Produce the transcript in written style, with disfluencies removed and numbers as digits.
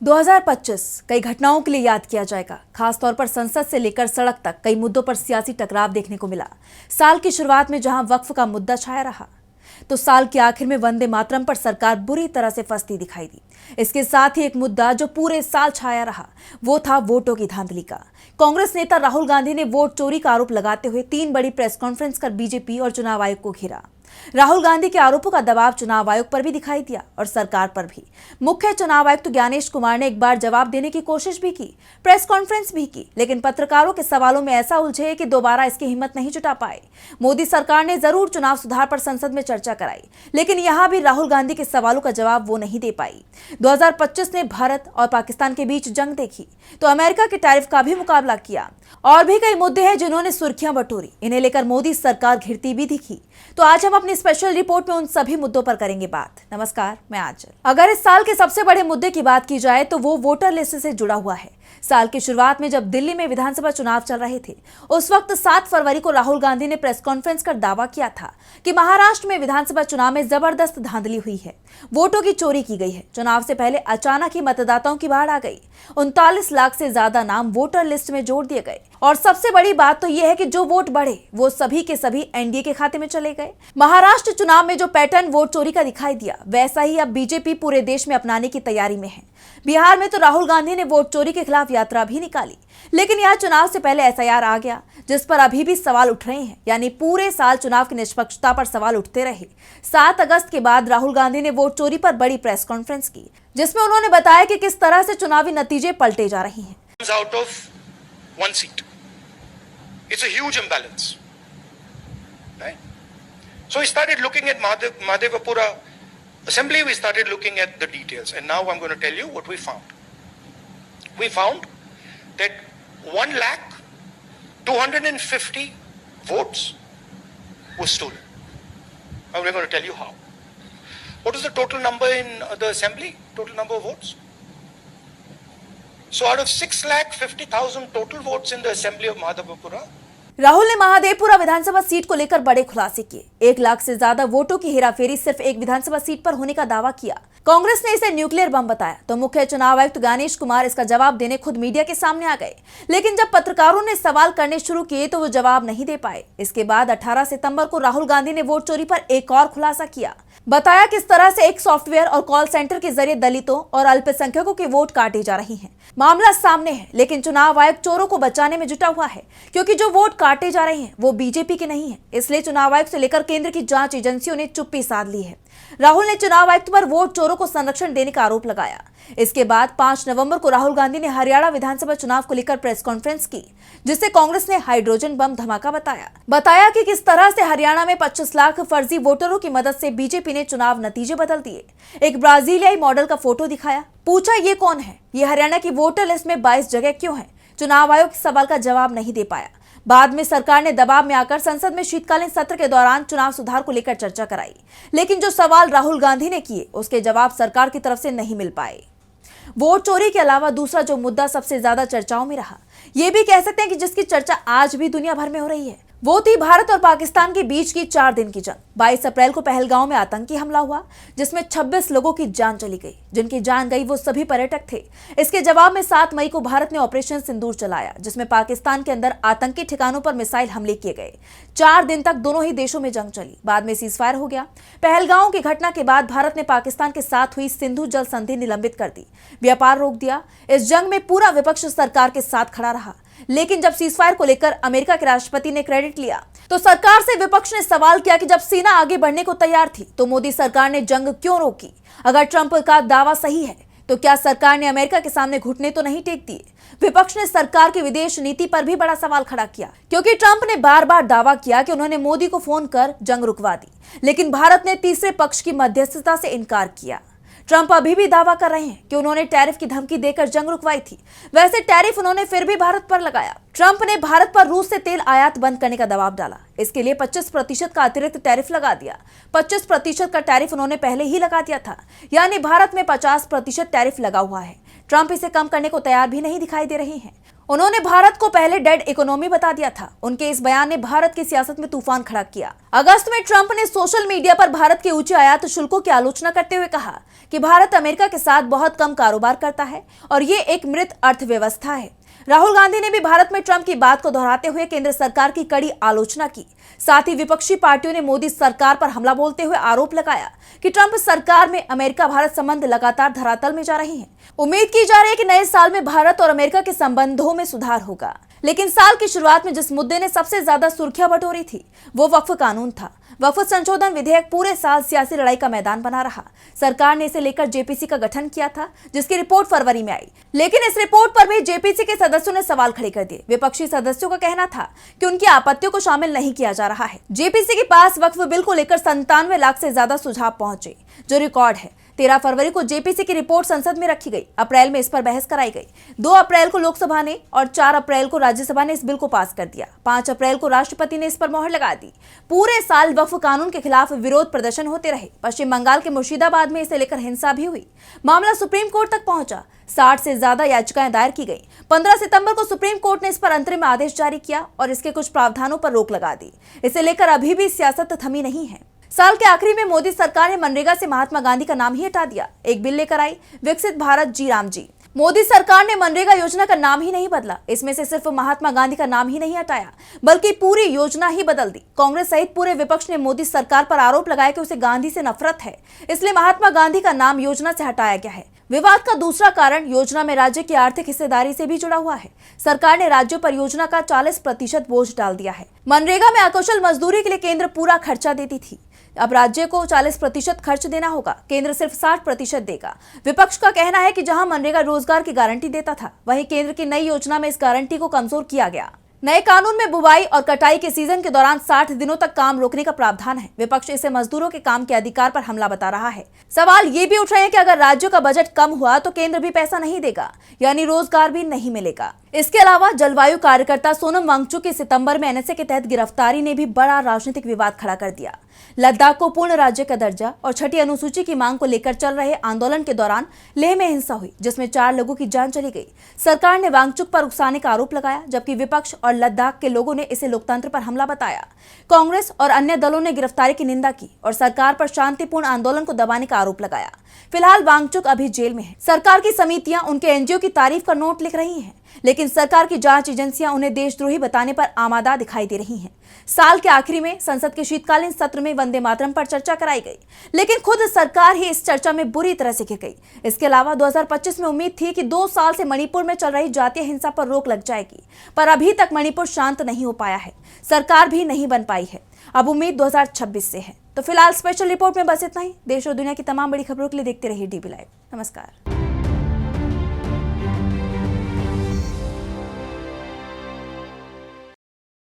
2025 कई घटनाओं के लिए याद किया जाएगा। खासतौर पर संसद से लेकर सड़क तक कई मुद्दों पर सियासी टकराव देखने को मिला। साल की शुरुआत में जहां वक्फ का मुद्दा छाया रहा, तो साल के आखिर में वंदे मातरम पर सरकार बुरी तरह से फंसती दिखाई दी। इसके साथ ही एक मुद्दा जो पूरे साल छाया रहा, वो था वोटों की धांधली का। कांग्रेस नेता राहुल गांधी ने वोट चोरी का आरोप लगाते हुए 3 बड़ी प्रेस कॉन्फ्रेंस कर बीजेपी और चुनाव आयोग को घेरा। राहुल गांधी के आरोपों का दबाव चुनाव आयोग पर भी दिखाई दिया और सरकार पर भी। मुख्य चुनाव आयुक्त ज्ञानेश कुमार ने एक बार जवाब देने की कोशिश भी की, प्रेस कॉन्फ्रेंस भी की, लेकिन पत्रकारों के सवालों में ऐसा उलझे कि दोबारा इसकी हिम्मत नहीं जुटा पाए। मोदी सरकार ने जरूर चुनाव सुधार पर संसद में चर्चा कराई, लेकिन यहां भी राहुल गांधी के सवालों का जवाब वो नहीं दे पाई। 2025 ने भारत और पाकिस्तान के बीच जंग देखी, तो अमेरिका के टैरिफ का भी मुकाबला किया। और भी कई मुद्दे हैं जिन्होंने सुर्खियां बटोरी। इन्हें लेकर मोदी सरकार घिरती भी दिखी। तो आज हम अपनी स्पेशल रिपोर्ट में उन सभी मुद्दों पर करेंगे बात। नमस्कार, मैं आंचल। अगर इस साल के सबसे बड़े मुद्दे की बात की जाए तो वो वोटर लिस्ट से जुड़ा हुआ है। साल की शुरुआत में जब दिल्ली में विधानसभा चुनाव चल रहे थे, उस वक्त 7 फरवरी को राहुल गांधी ने प्रेस कॉन्फ्रेंस कर दावा किया था कि महाराष्ट्र में विधानसभा चुनाव में जबरदस्त धांधली हुई है, वोटों की चोरी की गई है। चुनाव से पहले अचानक ही मतदाताओं की बाढ़ आ गई। 39 लाख से ज्यादा नाम वोटर लिस्ट में जोड़ दिए गए। और सबसे बड़ी बात तो यह है कि जो वोट बढ़े वो सभी के सभी एनडीए के खाते में चले गए। महाराष्ट्र चुनाव में जो पैटर्न वोट चोरी का दिखाई दिया, वैसा ही अब बीजेपी पूरे देश में अपनाने की तैयारी में है। बिहार में तो राहुल गांधी ने वोट चोरी के खिलाफ यात्रा भी निकाली, लेकिन यह चुनाव से पहले एसआईआर आ गया, जिस पर अभी भी सवाल उठ रहे हैं। यानी पूरे साल चुनाव की निष्पक्षता पर सवाल उठते रहे। 7 अगस्त के बाद राहुल गांधी ने वोट चोरी पर बड़ी प्रेस कॉन्फ्रेंस की, जिसमें उन्होंने बताया कि किस तरह से चुनावी नतीजे पलटे जा रहे हैं। It's a huge imbalance, right? So we started looking at Madhevapura assembly, we started looking at the details, and now I'm going to tell you what we found. We found that 1,250,000 votes were stolen. And we're going to tell you how. What is the total number in the assembly? Total number of votes? So out of 6,50,000 total votes in the assembly of Madhevapura, Rahul ने महादेवपुरा विधानसभा seat को लेकर बड़े खुलासे किए। 1 लाख से ज्यादा वोटों की हेराफेरी सिर्फ एक विधानसभा सीट पर होने का दावा किया। कांग्रेस ने इसे न्यूक्लियर बम बताया, तो मुख्य चुनाव आयुक्त ज्ञानेश कुमार इसका जवाब देने खुद मीडिया के सामने आ गए। लेकिन जब पत्रकारों ने सवाल करने शुरू किए तो वो जवाब नहीं दे पाए। इसके बाद 18 सितंबर को राहुल गांधी ने वोट चोरी पर एक और खुलासा किया। बताया किस तरह से एक सॉफ्टवेयर और कॉल सेंटर के जरिए दलितों और अल्पसंख्यकों के वोट काटे जा रहे हैं। मामला सामने है, लेकिन चुनाव आयोग चोरों को बचाने में जुटा हुआ है, क्योंकि जो वोट काटे जा रहे हैं वो बीजेपी के नहीं है। इसलिए चुनाव आयोग से लेकर केंद्र की जांच एजेंसियों ने चुप्पी साध ली है। राहुल ने चुनाव आयुक्त पर वोट चोरों को संरक्षण देने का आरोप लगाया। इसके बाद 5 नवंबर को राहुल गांधी ने हरियाणा विधानसभा चुनाव को लेकर प्रेस कॉन्फ्रेंस की, जिसे कांग्रेस ने हाइड्रोजन बम धमाका बताया कि किस तरह से हरियाणा में 25 लाख फर्जी वोटरों की मदद से बीजेपी ने चुनाव नतीजे बदल दिए। एक ब्राजीलियाई मॉडल का फोटो दिखाया, पूछा ये कौन है, ये हरियाणा की वोटर लिस्ट में 22 जगह क्यों है। चुनाव आयोग इस सवाल का जवाब नहीं दे पाया। बाद में सरकार ने दबाव में आकर संसद में शीतकालीन सत्र के दौरान चुनाव सुधार को लेकर चर्चा कराई, लेकिन जो सवाल राहुल गांधी ने किए उसके जवाब सरकार की तरफ से नहीं मिल पाए। वोट चोरी के अलावा दूसरा जो मुद्दा सबसे ज्यादा चर्चाओं में रहा, ये भी कह सकते हैं कि जिसकी चर्चा आज भी दुनिया भर में हो रही है, वो थी भारत और पाकिस्तान के बीच की 4 दिन की जंग। 22 अप्रैल को पहलगांव में आतंकी हमला हुआ, जिसमें 26 लोगों की जान चली गई। जिनकी जान गई वो सभी पर्यटक थे। इसके जवाब में 7 मई को भारत ने ऑपरेशन सिंदूर चलाया, जिसमें पाकिस्तान के अंदर आतंकी ठिकानों पर मिसाइल हमले किए गए। 4 दिन तक दोनों ही देशों में जंग चली। बाद में सीजफायर हो गया। पहलगांव की घटना के बाद भारत ने पाकिस्तान के साथ हुई सिंधु जल संधि निलंबित कर दी, व्यापार रोक दिया। इस जंग में पूरा विपक्ष सरकार के साथ खड़ा रहा, लेकिन जब सीजफायर को लेकर अमेरिका के राष्ट्रपति ने क्रेडिट लिया, तो सरकार से विपक्ष ने सवाल किया कि जब सेना आगे बढ़ने को तैयार थी तो मोदी सरकार ने जंग क्यों रोकी। अगर ट्रंप का दावा सही है तो क्या सरकार ने अमेरिका के सामने घुटने तो नहीं टेक दिए। विपक्ष ने सरकार की विदेश नीति पर भी बड़ा सवाल खड़ा किया, क्योंकि ट्रंप ने बार बार दावा किया कि उन्होंने मोदी को फोन कर जंग रुकवा दी, लेकिन भारत ने तीसरे पक्ष की मध्यस्थता से इनकार किया। ट्रंप अभी भी दावा कर रहे हैं कि उन्होंने टैरिफ की धमकी देकर जंग रुकवाई थी। वैसे टैरिफ उन्होंने फिर भी भारत पर लगाया। ट्रंप ने भारत पर रूस से तेल आयात बंद करने का दबाव डाला। इसके लिए 25% का अतिरिक्त टैरिफ लगा दिया। 25% का टैरिफ उन्होंने पहले ही लगा दिया था, यानी भारत में 50% टैरिफ लगा हुआ है। ट्रंप इसे कम करने को तैयार भी नहीं दिखाई दे रहे हैं। उन्होंने भारत को पहले डेड इकोनॉमी बता दिया था। उनके इस बयान ने भारत की सियासत में तूफान खड़ा किया। अगस्त में ट्रंप ने सोशल मीडिया पर भारत के ऊंचे आयात शुल्कों की आलोचना करते हुए कहा कि भारत अमेरिका के साथ बहुत कम कारोबार करता है और ये एक मृत अर्थव्यवस्था है। राहुल गांधी ने भी भारत में ट्रंप की बात को दोहराते हुए केंद्र सरकार की कड़ी आलोचना की। साथ ही विपक्षी पार्टियों ने मोदी सरकार पर हमला बोलते हुए आरोप लगाया कि ट्रंप सरकार में अमेरिका भारत संबंध लगातार धरातल में जा रहे हैं। उम्मीद की जा रही है कि नए साल में भारत और अमेरिका के संबंधों में सुधार होगा। लेकिन साल की शुरुआत में जिस मुद्दे ने सबसे ज्यादा सुर्खियां बटोरी थी वो वक्फ कानून था। वक्फ संशोधन विधेयक पूरे साल सियासी लड़ाई का मैदान बना रहा। सरकार ने इसे लेकर जेपीसी का गठन किया था, जिसकी रिपोर्ट फरवरी में आई। लेकिन इस रिपोर्ट पर भी जेपीसी के सदस्यों ने सवाल खड़े कर दिए। विपक्षी सदस्यों का कहना था कि उनकी आपत्तियों को शामिल नहीं किया जा रहा है। जेपीसी के पास वक्फ बिल को लेकर 97 लाख से ज्यादा सुझाव पहुंचे, जो रिकॉर्ड है। 13 फरवरी को जेपीसी की रिपोर्ट संसद में रखी गई। अप्रैल में इस पर बहस कराई गई। 2 अप्रैल को लोकसभा ने और 4 अप्रैल को राज्यसभा ने इस बिल को पास कर दिया। 5 अप्रैल को राष्ट्रपति ने इस पर मोहर लगा दी। पूरे साल वक्फ कानून के खिलाफ विरोध प्रदर्शन होते रहे। पश्चिम बंगाल के मुर्शिदाबाद में इसे लेकर हिंसा भी हुई। मामला सुप्रीम कोर्ट तक पहुंचा। 60 से ज्यादा याचिकाएं दायर की गई। 15 सितंबर को सुप्रीम कोर्ट ने इस पर अंतरिम आदेश जारी किया और इसके कुछ प्रावधानों पर रोक लगा दी। इसे लेकर अभी भी सियासत थमी नहीं है। साल के आखिरी में मोदी सरकार ने मनरेगा से महात्मा गांधी का नाम ही हटा दिया। एक बिल लेकर आई, विकसित भारत जी राम जी। मोदी सरकार ने मनरेगा योजना का नाम ही नहीं बदला। इसमें से सिर्फ महात्मा गांधी का नाम ही नहीं हटाया, बल्कि पूरी योजना ही बदल दी। कांग्रेस सहित पूरे विपक्ष ने मोदी सरकार पर आरोप लगाया कि उसे गांधी से नफरत है, इसलिए महात्मा गांधी का नाम योजना से हटाया गया है। विवाद का दूसरा कारण योजना में राज्य की आर्थिक हिस्सेदारी से भी जुड़ा हुआ है। सरकार ने राज्यों पर योजना का 40% बोझ डाल दिया है। मनरेगा में अकुशल मजदूरी के लिए केंद्र पूरा खर्चा देती थी। अब राज्य को 40% खर्च देना होगा, केंद्र सिर्फ 60% देगा। विपक्ष का कहना है कि जहां मनरेगा रोजगार की गारंटी देता था, वहीं केंद्र की नई योजना में इस गारंटी को कमजोर किया गया। नए कानून में बुवाई और कटाई के सीजन के दौरान 60 दिनों तक काम रोकने का प्रावधान है। विपक्ष इसे मजदूरों के काम के अधिकार पर हमला बता रहा है। सवाल ये भी उठ रहे हैं कि अगर राज्यों का बजट कम हुआ तो केंद्र भी पैसा नहीं देगा, यानी रोजगार भी नहीं मिलेगा। इसके अलावा जलवायु कार्यकर्ता सोनम वांगचुक की सितंबर में एनएसए के तहत गिरफ्तारी ने भी बड़ा राजनीतिक विवाद खड़ा कर दिया। लद्दाख को पूर्ण राज्य का दर्जा और 6ठी अनुसूची की मांग को लेकर चल रहे आंदोलन के दौरान लेह में हिंसा हुई, जिसमें 4 लोगों की जान चली गई। सरकार ने वांगचुक पर उकसाने का आरोप लगाया, जबकि विपक्ष और लद्दाख के लोगों ने इसे लोकतंत्र पर हमला बताया। कांग्रेस और अन्य दलों ने गिरफ्तारी की निंदा की और सरकार पर शांतिपूर्ण आंदोलन को दबाने का आरोप लगाया। फिलहाल वांगचुक अभी जेल में है। सरकार की समितियां उनके एनजीओ की तारीफ का नोट लिख रही हैं, लेकिन सरकार की जांच एजेंसियां उन्हें देशद्रोही बताने पर आमादा दिखाई दे रही हैं। साल के आखिरी में संसद के शीतकालीन सत्र में वंदे मातरम पर चर्चा कराई गई, लेकिन खुद सरकार ही इस चर्चा में बुरी तरह से घिर गई। इसके अलावा 2025 में उम्मीद थी कि 2 साल से मणिपुर में चल रही जातीय हिंसा पर रोक लग जाएगी, पर अभी तक मणिपुर शांत नहीं हो पाया है। सरकार भी नहीं बन पाई है। अब उम्मीद 2026 से है। तो फिलहाल स्पेशल रिपोर्ट में बस इतना ही। देश और दुनिया की तमाम बड़ी खबरों के लिए देखते रहिए डीबी लाइव। नमस्कार।